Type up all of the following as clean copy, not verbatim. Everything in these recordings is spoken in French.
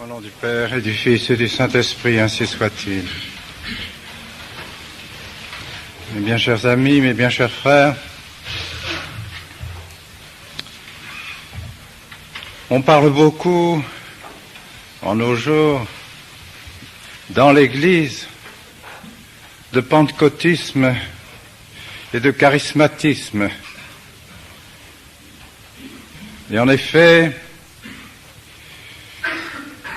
nom du Père et du Fils et du Saint-Esprit, ainsi soit-il. Mes bien chers amis, mes bien chers frères, on parle beaucoup en nos jours dans l'Église de pentecôtisme et de charismatisme. Et en effet,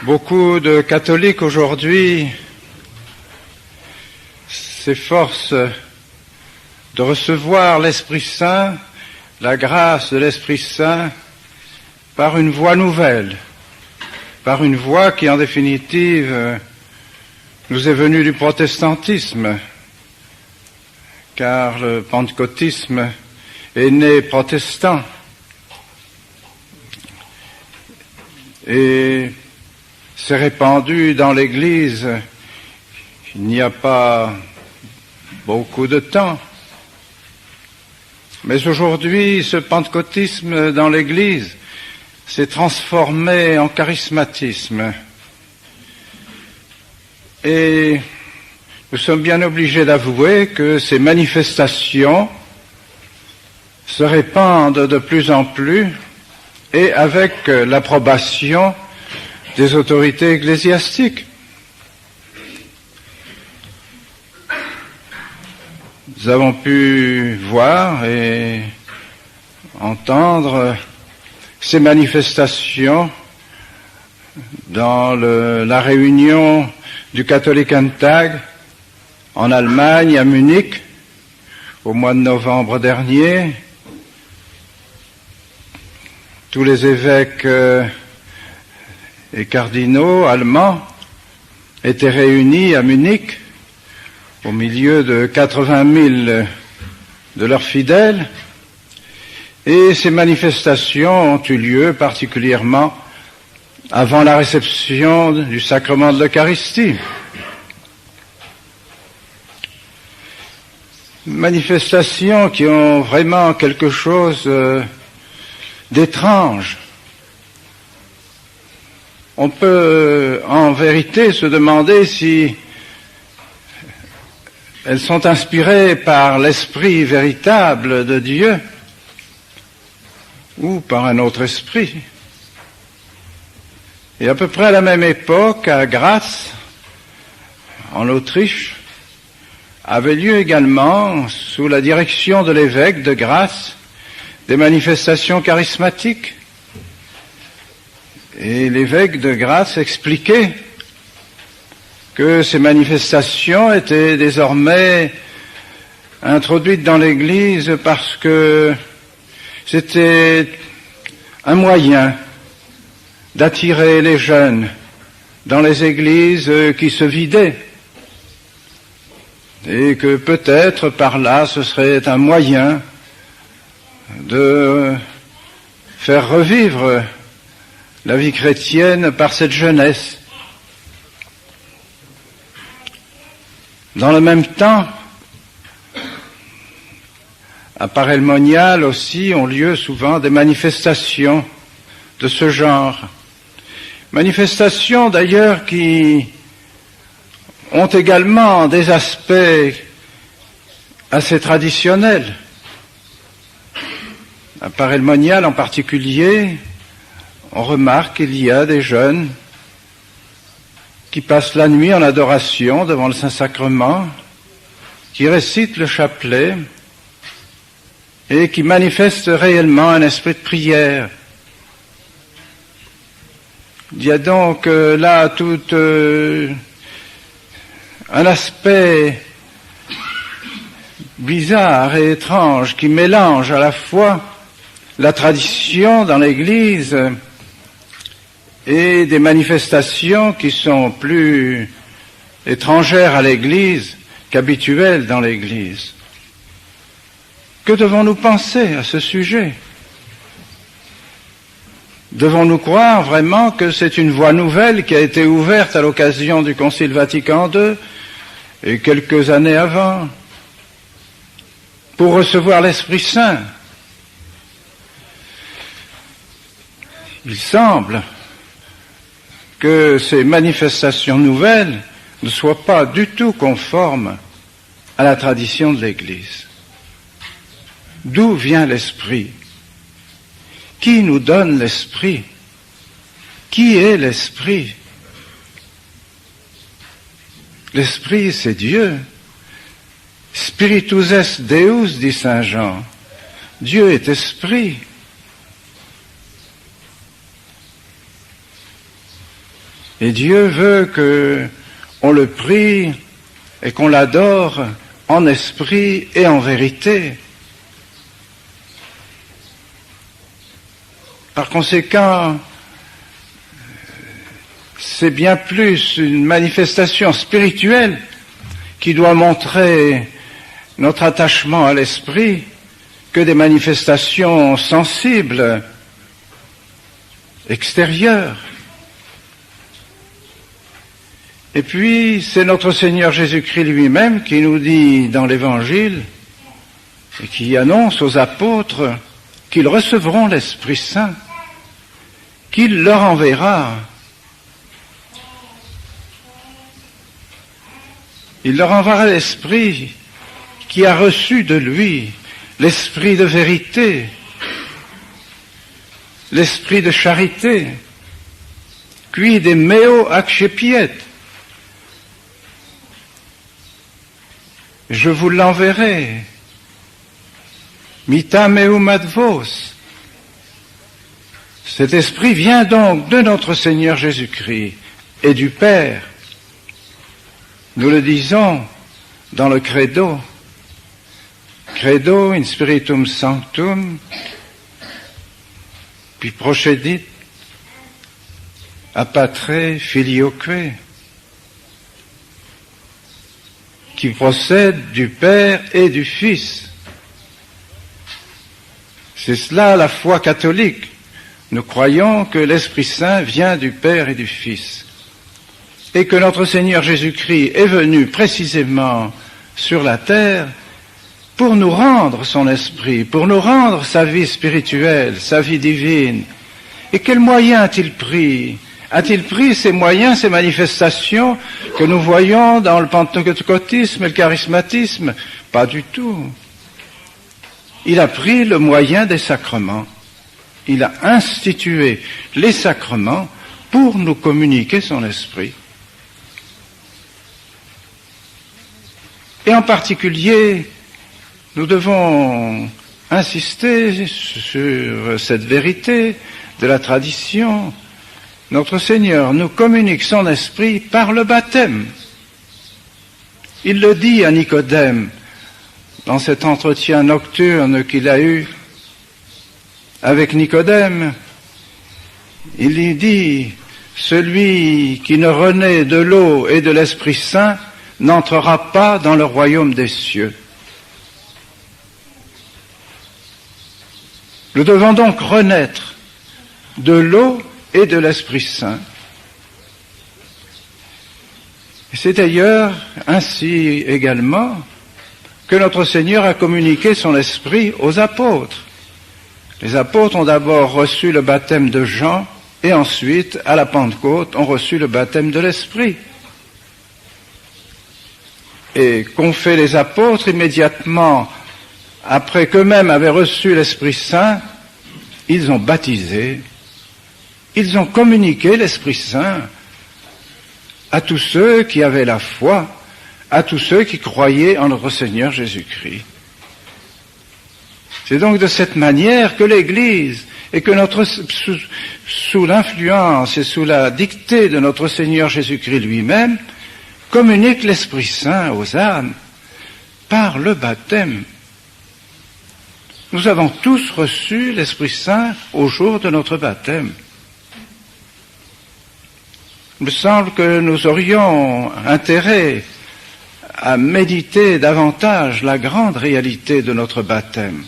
beaucoup de catholiques aujourd'hui s'efforcent de recevoir l'Esprit Saint, la grâce de l'Esprit Saint, par une voie nouvelle, par une voie qui en définitive nous est venue du protestantisme, car le pentecôtisme est né protestant. Et s'est répandu dans l'Église il n'y a pas beaucoup de temps. Mais aujourd'hui, ce pentecôtisme dans l'Église s'est transformé en charismatisme. Et nous sommes bien obligés d'avouer que ces manifestations se répandent de plus en plus et avec l'approbation des autorités ecclésiastiques. Nous avons pu voir et entendre ces manifestations dans la réunion du Katholiken-Tag en Allemagne, à Munich, au mois de novembre dernier. Tous les évêques et cardinaux allemands étaient réunis à Munich au milieu de 80 000 de leurs fidèles, et ces manifestations ont eu lieu particulièrement avant la réception du sacrement de l'Eucharistie. Manifestations qui ont vraiment quelque chose d'étrange. On peut en vérité se demander si elles sont inspirées par l'esprit véritable de Dieu ou par un autre esprit. Et à peu près à la même époque, à Graz, en Autriche, avait lieu également, sous la direction de l'évêque de Graz, des manifestations charismatiques. Et l'évêque de Graz expliquait que ces manifestations étaient désormais introduites dans l'Église parce que c'était un moyen d'attirer les jeunes dans les églises qui se vidaient, et que peut-être par là ce serait un moyen de faire revivre la vie chrétienne par cette jeunesse. Dans le même temps, à Paray-le-Monial aussi ont lieu souvent des manifestations de ce genre. Manifestations d'ailleurs qui ont également des aspects assez traditionnels. À Paray-le-Monial en particulier, on remarque qu'il y a des jeunes qui passent la nuit en adoration devant le Saint-Sacrement, qui récitent le chapelet et qui manifestent réellement un esprit de prière. Il y a donc là tout un aspect bizarre et étrange qui mélange à la fois la tradition dans l'Église et des manifestations qui sont plus étrangères à l'Église qu'habituelles dans l'Église. Que devons-nous penser à ce sujet? Devons-nous croire vraiment que c'est une voie nouvelle qui a été ouverte à l'occasion du Concile Vatican II et quelques années avant pour recevoir l'Esprit Saint? Il semble que ces manifestations nouvelles ne soient pas du tout conformes à la tradition de l'Église. D'où vient l'Esprit? Qui nous donne l'Esprit? Qui est l'Esprit? L'Esprit, c'est Dieu. Spiritus est Deus, dit saint Jean. Dieu est Esprit. Et Dieu veut qu'on le prie et qu'on l'adore en esprit et en vérité. Par conséquent, c'est bien plus une manifestation spirituelle qui doit montrer notre attachement à l'esprit que des manifestations sensibles extérieures. Et puis, c'est notre Seigneur Jésus-Christ lui-même qui nous dit dans l'Évangile et qui annonce aux apôtres qu'ils recevront l'Esprit Saint, qu'il leur enverra. Il leur enverra l'Esprit qui a reçu de lui, l'Esprit de vérité, l'Esprit de charité, qui des meo accepiet. Je vous l'enverrai. Mita meum ad vos. Cet esprit vient donc de notre Seigneur Jésus-Christ et du Père. Nous le disons dans le Credo. Credo in Spiritum Sanctum, puis procedit a Patre Filioque, qui procède du Père et du Fils. C'est cela la foi catholique. Nous croyons que l'Esprit Saint vient du Père et du Fils, et que notre Seigneur Jésus-Christ est venu précisément sur la terre pour nous rendre son esprit, pour nous rendre sa vie spirituelle, sa vie divine. Et quels moyens a-t-il pris? A-t-il pris ces moyens, ces manifestations que nous voyons dans le pentecôtisme et le charismatisme? Pas du tout. Il a pris le moyen des sacrements. Il a institué les sacrements pour nous communiquer son esprit. Et en particulier, nous devons insister sur cette vérité de la tradition. Notre Seigneur nous communique son esprit par le baptême. Il le dit à Nicodème dans cet entretien nocturne qu'il a eu avec Nicodème. Il lui dit, celui qui ne renaît de l'eau et de l'Esprit Saint n'entrera pas dans le royaume des cieux. Nous devons donc renaître de l'eau et de l'Esprit Saint. Et c'est d'ailleurs ainsi également que notre Seigneur a communiqué son esprit aux apôtres. Les apôtres ont d'abord reçu le baptême de Jean et ensuite, à la Pentecôte, ont reçu le baptême de l'Esprit. Et qu'ont fait les apôtres immédiatement après qu'eux-mêmes avaient reçu l'Esprit Saint? Ils ont baptisé. Ils ont communiqué l'Esprit Saint à tous ceux qui avaient la foi, à tous ceux qui croyaient en notre Seigneur Jésus-Christ. C'est donc de cette manière que l'Église, et que sous l'influence et sous la dictée de notre Seigneur Jésus-Christ lui-même, communique l'Esprit Saint aux âmes par le baptême. Nous avons tous reçu l'Esprit Saint au jour de notre baptême. Il me semble que nous aurions intérêt à méditer davantage la grande réalité de notre baptême.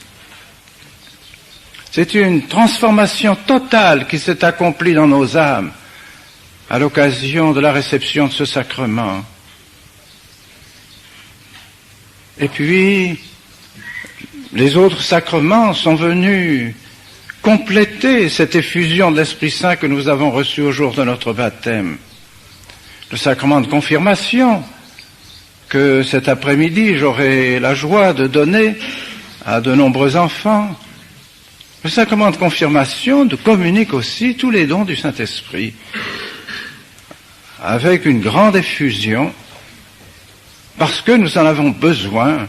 C'est une transformation totale qui s'est accomplie dans nos âmes à l'occasion de la réception de ce sacrement. Et puis, les autres sacrements sont venus compléter cette effusion de l'Esprit Saint que nous avons reçue au jour de notre baptême. Le sacrement de confirmation, que cet après-midi j'aurai la joie de donner à de nombreux enfants. Le sacrement de confirmation nous communique aussi tous les dons du Saint-Esprit, avec une grande effusion, parce que nous en avons besoin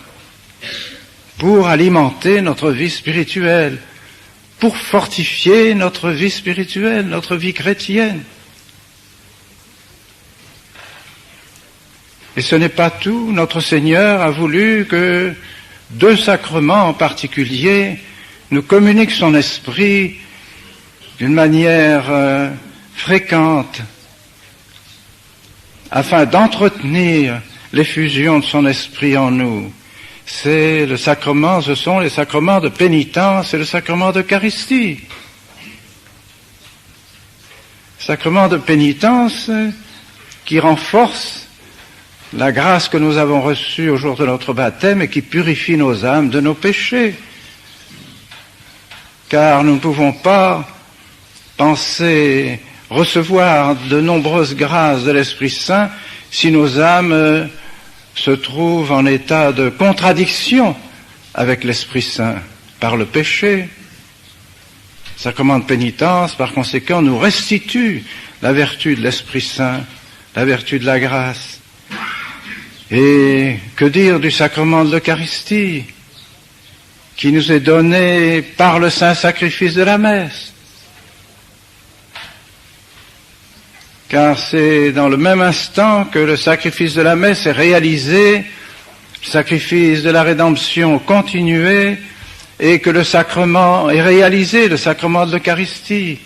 pour alimenter notre vie spirituelle, pour fortifier notre vie spirituelle, notre vie chrétienne. Et ce n'est pas tout. Notre Seigneur a voulu que deux sacrements en particulier nous communiquent son esprit d'une manière fréquente, afin d'entretenir l'effusion de son esprit en nous. Ce sont les sacrements de pénitence et le sacrement d'Eucharistie. Sacrement de pénitence qui renforce la grâce que nous avons reçue au jour de notre baptême et qui purifie nos âmes de nos péchés. Car nous ne pouvons pas penser recevoir de nombreuses grâces de l'Esprit Saint si nos âmes se trouvent en état de contradiction avec l'Esprit Saint par le péché. Le sacrement de pénitence, par conséquent, nous restitue la vertu de l'Esprit Saint, la vertu de la grâce. Et que dire du sacrement de l'Eucharistie, qui nous est donné par le saint sacrifice de la messe? Car c'est dans le même instant que le sacrifice de la messe est réalisé, le sacrifice de la rédemption continué, et que le sacrement est réalisé, le sacrement de l'Eucharistie.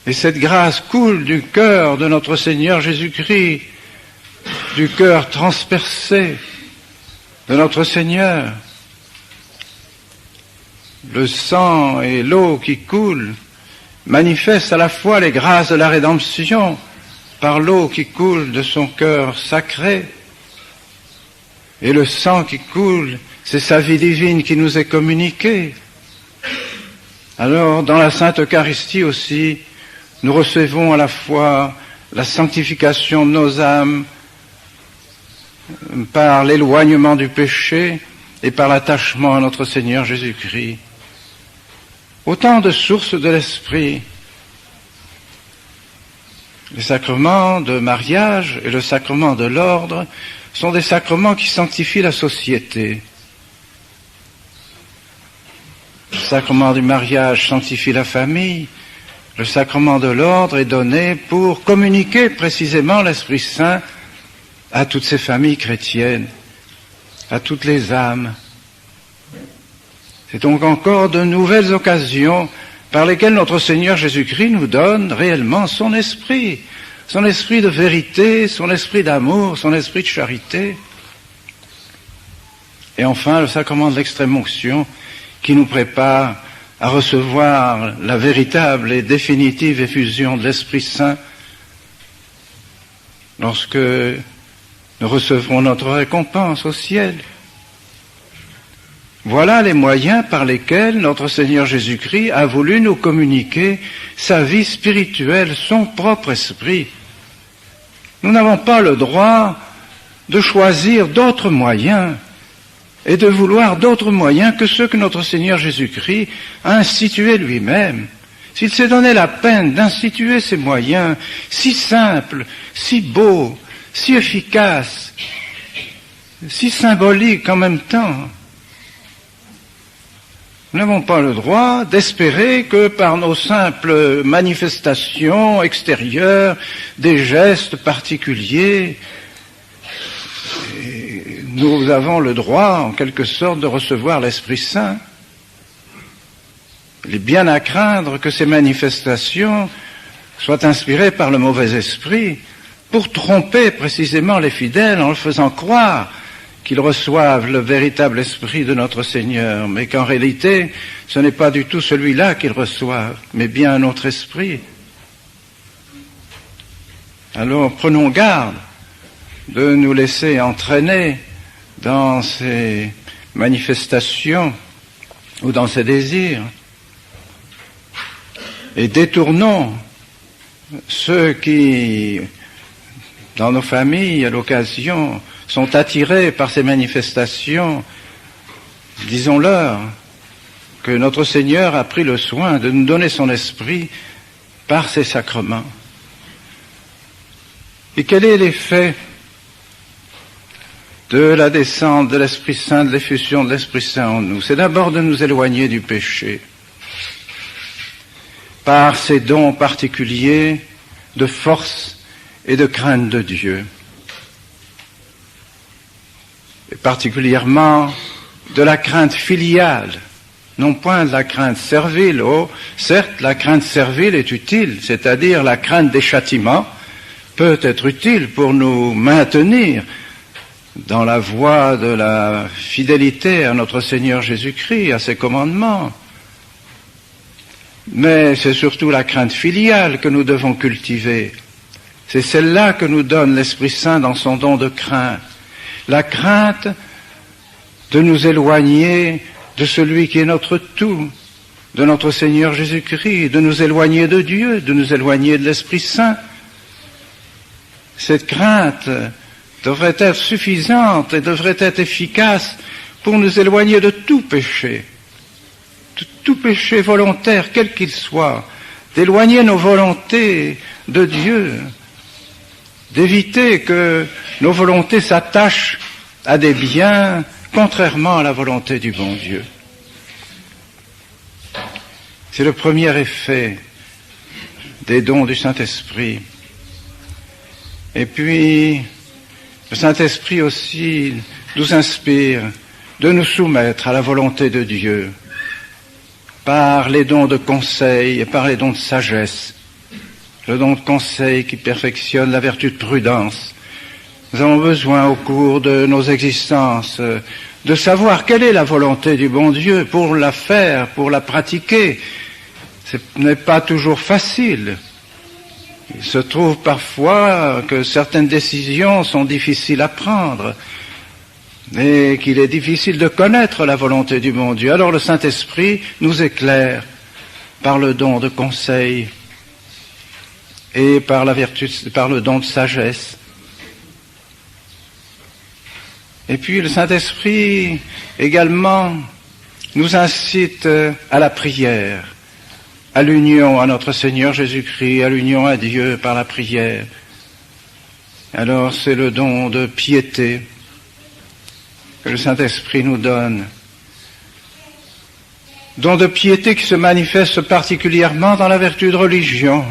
Et cette grâce coule du cœur de notre Seigneur Jésus-Christ, du cœur transpercé de notre Seigneur. Le sang et l'eau qui coulent manifestent à la fois les grâces de la rédemption par l'eau qui coule de son cœur sacré, et le sang qui coule, c'est sa vie divine qui nous est communiquée. Alors, dans la Sainte Eucharistie aussi, nous recevons à la fois la sanctification de nos âmes par l'éloignement du péché et par l'attachement à notre Seigneur Jésus-Christ. Autant de sources de l'Esprit. Les sacrements de mariage et le sacrement de l'ordre sont des sacrements qui sanctifient la société. Le sacrement du mariage sanctifie la famille. Le sacrement de l'ordre est donné pour communiquer précisément l'Esprit Saint à toutes ces familles chrétiennes, à toutes les âmes. C'est donc encore de nouvelles occasions par lesquelles notre Seigneur Jésus-Christ nous donne réellement son esprit de vérité, son esprit d'amour, son esprit de charité. Et enfin, le sacrement de l'extrême-onction qui nous prépare à recevoir la véritable et définitive effusion de l'Esprit Saint lorsque nous recevrons notre récompense au ciel. Voilà les moyens par lesquels notre Seigneur Jésus-Christ a voulu nous communiquer sa vie spirituelle, son propre esprit. Nous n'avons pas le droit de choisir d'autres moyens et de vouloir d'autres moyens que ceux que notre Seigneur Jésus-Christ a institués lui-même. S'il s'est donné la peine d'instituer ces moyens si simples, si beaux, si efficaces, si symboliques en même temps, nous n'avons pas le droit d'espérer que par nos simples manifestations extérieures, des gestes particuliers, nous avons le droit, en quelque sorte, de recevoir l'Esprit Saint. Il est bien à craindre que ces manifestations soient inspirées par le mauvais esprit pour tromper précisément les fidèles en leur faisant croire qu'ils reçoivent le véritable esprit de notre Seigneur, mais qu'en réalité, ce n'est pas du tout celui-là qu'ils reçoivent, mais bien un autre esprit. Alors prenons garde de nous laisser entraîner dans ces manifestations ou dans ses désirs. Et détournons ceux qui, dans nos familles, à l'occasion, sont attirés par ces manifestations. Disons-leur que notre Seigneur a pris le soin de nous donner son esprit par ces sacrements. Et quel est l'effet de la descente de l'Esprit Saint, de l'effusion de l'Esprit Saint en nous? C'est d'abord de nous éloigner du péché par ces dons particuliers de force et de crainte de Dieu, et particulièrement de la crainte filiale, non point de la crainte servile. Oh, certes, la crainte servile est utile, c'est-à-dire la crainte des châtiments peut être utile pour nous maintenir dans la voie de la fidélité à notre Seigneur Jésus-Christ, à ses commandements. Mais c'est surtout la crainte filiale que nous devons cultiver. C'est celle-là que nous donne l'Esprit Saint dans son don de crainte. La crainte de nous éloigner de celui qui est notre tout, de notre Seigneur Jésus-Christ, de nous éloigner de Dieu, de nous éloigner de l'Esprit Saint. Cette crainte devrait être suffisante et devrait être efficace pour nous éloigner de tout péché volontaire, quel qu'il soit, d'éloigner nos volontés de Dieu, d'éviter que nos volontés s'attachent à des biens contrairement à la volonté du bon Dieu. C'est le premier effet des dons du Saint-Esprit. Et puis, le Saint-Esprit aussi nous inspire de nous soumettre à la volonté de Dieu par les dons de conseil et par les dons de sagesse. Le don de conseil qui perfectionne la vertu de prudence. Nous avons besoin au cours de nos existences de savoir quelle est la volonté du bon Dieu pour la faire, pour la pratiquer. Ce n'est pas toujours facile. Il se trouve parfois que certaines décisions sont difficiles à prendre et qu'il est difficile de connaître la volonté du bon Dieu. Alors le Saint-Esprit nous éclaire par le don de conseil et par la vertu, par le don de sagesse. Et puis le Saint-Esprit également nous incite à la prière, à l'union à notre Seigneur Jésus-Christ, à l'union à Dieu par la prière. Alors c'est le don de piété que le Saint-Esprit nous donne. Don de piété qui se manifeste particulièrement dans la vertu de religion.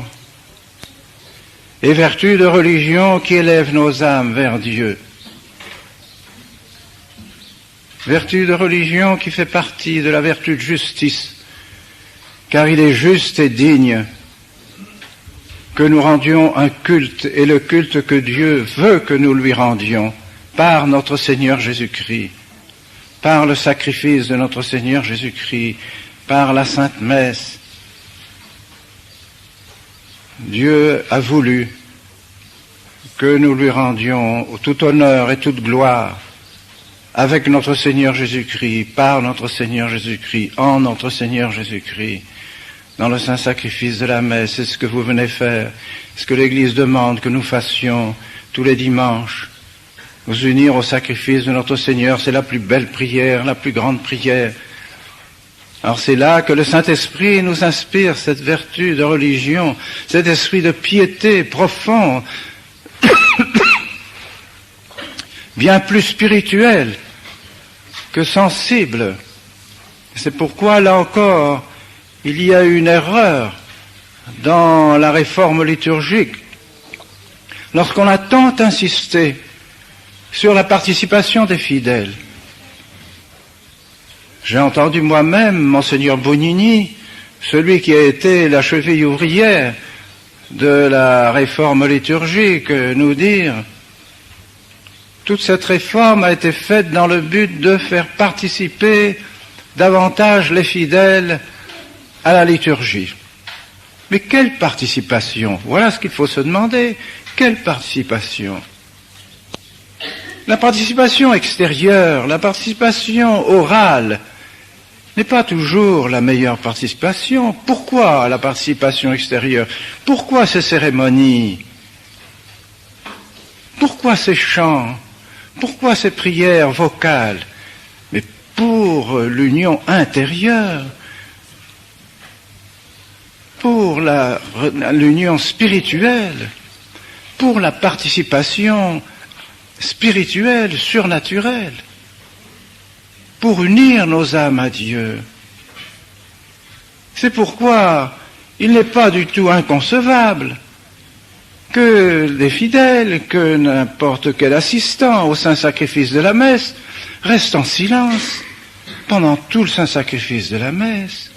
Et vertu de religion qui élève nos âmes vers Dieu. Vertu de religion qui fait partie de la vertu de justice, car il est juste et digne que nous rendions un culte, et le culte que Dieu veut que nous lui rendions, par notre Seigneur Jésus-Christ, par le sacrifice de notre Seigneur Jésus-Christ, par la Sainte Messe. Dieu a voulu que nous lui rendions tout honneur et toute gloire avec notre Seigneur Jésus-Christ, par notre Seigneur Jésus-Christ, en notre Seigneur Jésus-Christ, dans le saint sacrifice de la messe. C'est ce que vous venez faire, ce que l'Église demande que nous fassions tous les dimanches. Nous unir au sacrifice de notre Seigneur, c'est la plus belle prière, la plus grande prière. Alors c'est là que le Saint-Esprit nous inspire cette vertu de religion, cet esprit de piété profond, bien plus spirituel que sensible. C'est pourquoi, là encore, il y a une erreur dans la réforme liturgique. Lorsqu'on a tant insisté sur la participation des fidèles. J'ai entendu moi-même Monseigneur Bonini, celui qui a été la cheville ouvrière de la réforme liturgique, nous dire toute cette réforme a été faite dans le but de faire participer davantage les fidèles à la liturgie. Mais quelle participation? Voilà ce qu'il faut se demander. Quelle participation? La participation extérieure, la participation orale, n'est pas toujours la meilleure participation. Pourquoi la participation extérieure? Pourquoi ces cérémonies? Pourquoi ces chants? Pourquoi ces prières vocales? Mais pour l'union intérieure, pour l'union spirituelle, pour la participation spirituelle, surnaturelle, pour unir nos âmes à Dieu. C'est pourquoi il n'est pas du tout inconcevable que les fidèles, que n'importe quel assistant au saint sacrifice de la messe reste en silence pendant tout le saint sacrifice de la messe,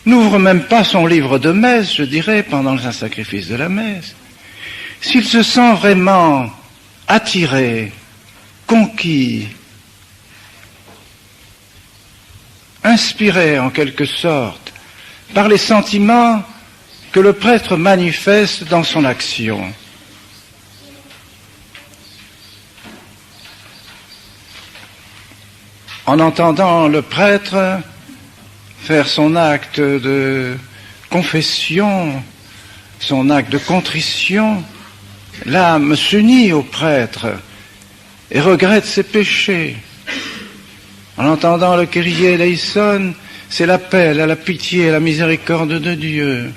n'ouvre même pas son livre de messe, je dirais, pendant le saint sacrifice de la messe. S'il se sent vraiment attiré, conquis, inspiré en quelque sorte par les sentiments que le prêtre manifeste dans son action. En entendant le prêtre faire son acte de confession, son acte de contrition, l'âme s'unit au prêtre et regrette ses péchés. En entendant le Kyrie eleison, c'est l'appel à la pitié et à la miséricorde de Dieu.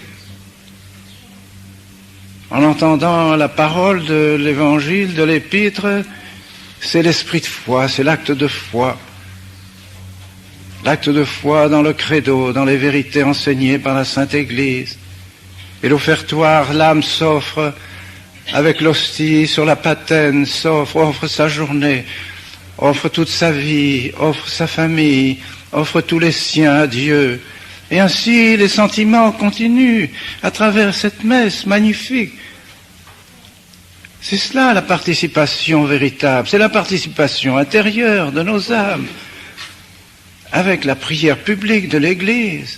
En entendant la parole de l'évangile, de l'épître, c'est l'esprit de foi, c'est l'acte de foi. L'acte de foi dans le credo, dans les vérités enseignées par la Sainte Église. Et l'offertoire, l'âme s'offre avec l'hostie sur la patène, offre sa journée, offre toute sa vie, offre sa famille, offre tous les siens à Dieu. Et ainsi, les sentiments continuent à travers cette messe magnifique. C'est cela la participation véritable, c'est la participation intérieure de nos âmes avec la prière publique de l'Église.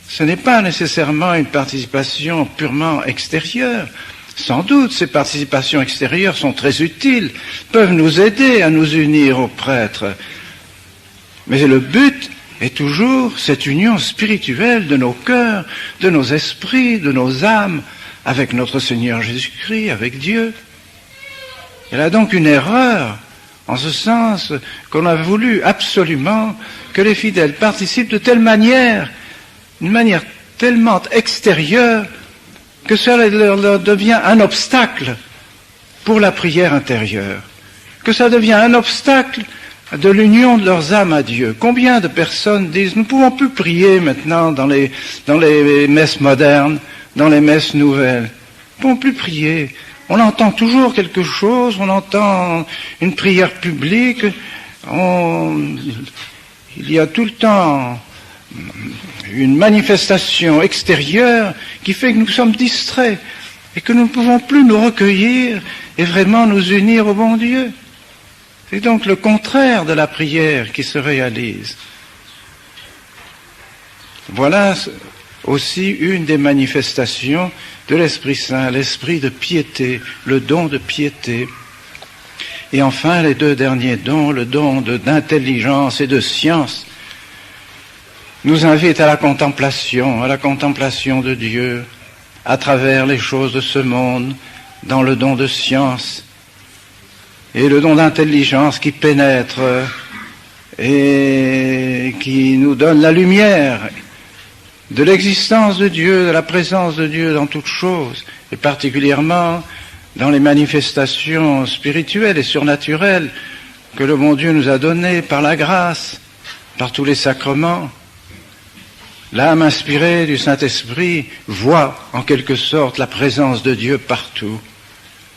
Ce n'est pas nécessairement une participation purement extérieure. Sans doute, ces participations extérieures sont très utiles, peuvent nous aider à nous unir aux prêtres. Mais le but est toujours cette union spirituelle de nos cœurs, de nos esprits, de nos âmes, avec notre Seigneur Jésus-Christ, avec Dieu. Il y a donc une erreur, en ce sens qu'on a voulu absolument que les fidèles participent de telle manière, d'une manière tellement extérieure, que cela leur devient un obstacle pour la prière intérieure, que ça devient un obstacle de l'union de leurs âmes à Dieu. Combien de personnes disent, nous ne pouvons plus prier maintenant dans les messes modernes, dans les messes nouvelles. Nous ne pouvons plus prier. On entend toujours quelque chose, on entend une prière publique, il y a tout le temps une manifestation extérieure qui fait que nous sommes distraits et que nous ne pouvons plus nous recueillir et vraiment nous unir au bon Dieu. C'est donc le contraire de la prière qui se réalise. Voilà aussi une des manifestations de l'Esprit Saint, l'esprit de piété, le don de piété. Et enfin, les deux derniers dons, le don d'intelligence et de science, nous invitent à la contemplation de Dieu, à travers les choses de ce monde, dans le don de science, et le don d'intelligence qui pénètre et qui nous donne la lumière de l'existence de Dieu, de la présence de Dieu dans toutes choses, et particulièrement dans les manifestations spirituelles et surnaturelles que le bon Dieu nous a données par la grâce, par tous les sacrements. L'âme inspirée du Saint-Esprit voit en quelque sorte la présence de Dieu partout,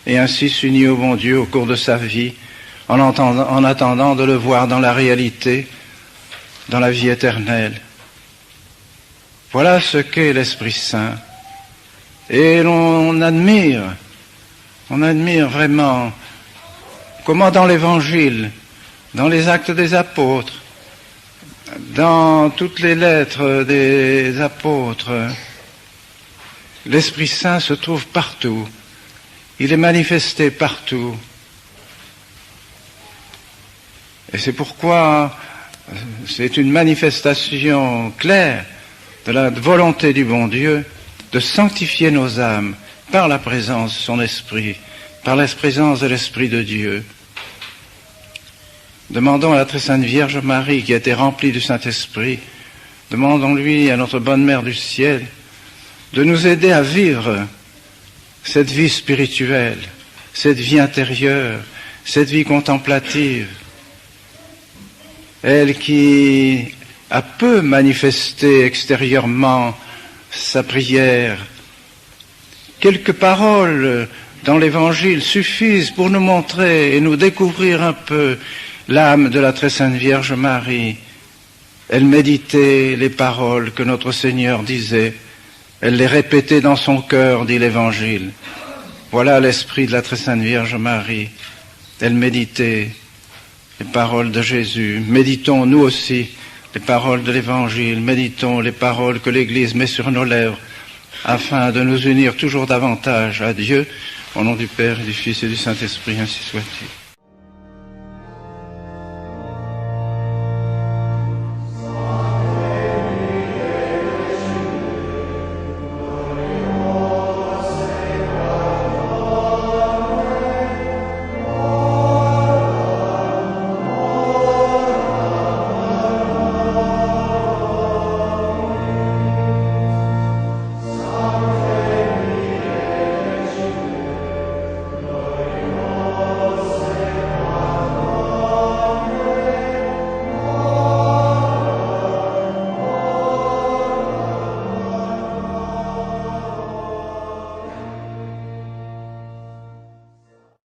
et ainsi s'unit au bon Dieu au cours de sa vie, en attendant de le voir dans la réalité, dans la vie éternelle. Voilà ce qu'est l'Esprit Saint. Et on admire vraiment comment dans l'Évangile, dans les Actes des Apôtres, dans toutes les lettres des apôtres, l'Esprit Saint se trouve partout. Il est manifesté partout. Et c'est pourquoi c'est une manifestation claire de la volonté du bon Dieu de sanctifier nos âmes par la présence de son Esprit, par la présence de l'Esprit de Dieu. Demandons à la très sainte Vierge Marie, qui a été remplie du Saint-Esprit, demandons-lui à notre bonne Mère du ciel de nous aider à vivre cette vie spirituelle, cette vie intérieure, cette vie contemplative. Elle qui a peu manifesté extérieurement sa prière. Quelques paroles dans l'Évangile suffisent pour nous montrer et nous découvrir un peu l'âme de la très sainte Vierge Marie. Elle méditait les paroles que notre Seigneur disait. Elle les répétait dans son cœur, dit l'Évangile. Voilà l'esprit de la très sainte Vierge Marie. Elle méditait les paroles de Jésus. Méditons nous aussi les paroles de l'Évangile. Méditons les paroles que l'Église met sur nos lèvres afin de nous unir toujours davantage à Dieu. Au nom du Père et du Fils et du Saint-Esprit, ainsi soit-il.